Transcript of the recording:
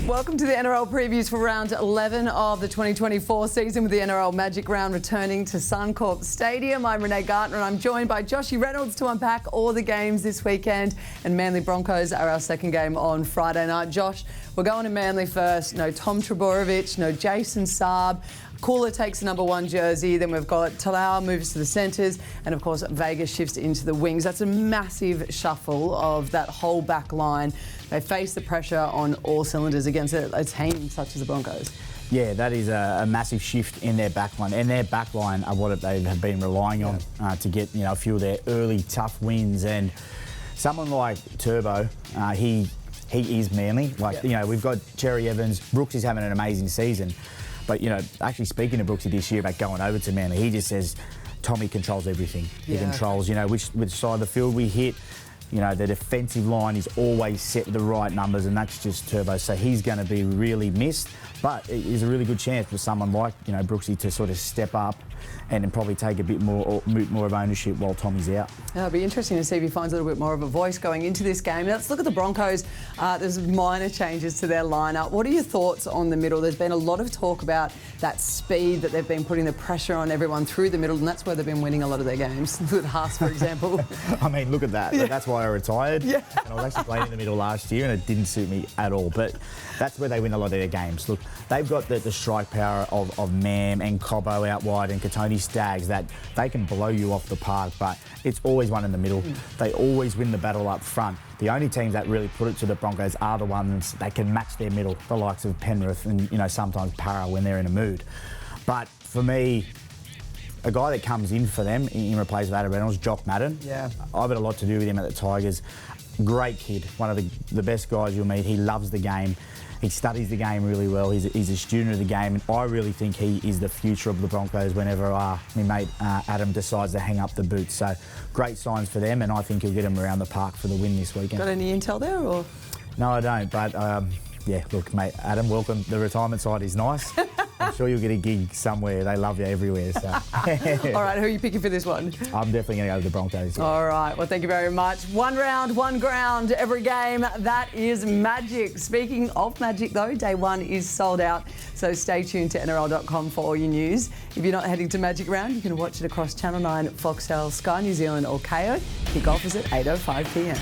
Welcome to the NRL previews for round 11 of the 2024 season with the NRL Magic Round returning to Suncorp Stadium. I'm Renee Gartner and I'm joined by Joshy Reynolds to unpack all the games this weekend, and Manly Broncos are our second game on Friday night. Josh, we're going to Manly first. No Tom Trbojevic, no Jason Saab. Cooler takes the number 1 jersey, then we've got Talau moves to the centres, and of course Vega shifts into the wings. That's a massive shuffle of that whole back line. They face the pressure on all cylinders against a team such as the Broncos. Yeah, that is a massive shift in their backline, and their backline are what they have been relying on to get a few of their early tough wins. And someone like Turbo, he is Manly. We've got Cherry Evans. Brooks is having an amazing season. But, actually speaking to Brooksy this year about going over to Manly, he just says Tommy controls everything. He controls, which side of the field we hit. The defensive line is always set with the right numbers, and that's just Turbo. So he's going to be really missed. But it is a really good chance for someone like, Brooksy to sort of step up and then probably take a bit more of ownership while Tommy's out. It'll be interesting to see if he finds a little bit more of a voice going into this game. Let's look at the Broncos. There's minor changes to their lineup. What are your thoughts on the middle? There's been a lot of talk about that speed that they've been putting the pressure on everyone through the middle, and that's where they've been winning a lot of their games. With Haas, for example. I mean, look at that. Yeah. That's why I retired. Yeah. And I was actually playing in the middle last year, and it didn't suit me at all. But that's where they win a lot of their games. Look, they've got the strike power of Mam and Cobbo out wide and Katoni Staggs that they can blow you off the park, but it's always one in the middle. They always win the battle up front. The only teams that really put it to the Broncos are the ones that can match their middle, the likes of Penrith and, sometimes Para when they're in a mood. But for me, a guy that comes in for them in replace of Adam Reynolds, Jock Madden. Yeah. I've had a lot to do with him at the Tigers. Great kid, one of the best guys you'll meet. He loves the game. He studies the game really well. He's a student of the game, and I really think he is the future of the Broncos whenever my mate Adam decides to hang up the boots. So great signs for them, and I think he'll get them around the park for the win this weekend. Got any intel there, or? No, I don't, but yeah, look, mate, Adam, welcome. The retirement side is nice. I'm sure you'll get a gig somewhere. They love you everywhere. So. All right, who are you picking for this one? I'm definitely going to go with the Broncos. Yeah. All right, well, thank you very much. One round, one ground, every game. That is magic. Speaking of magic, though, day one is sold out. So stay tuned to NRL.com for all your news. If you're not heading to Magic Round, you can watch it across Channel 9, Foxtel, Sky New Zealand or Kayo. Kick-off is at 8:05 p.m.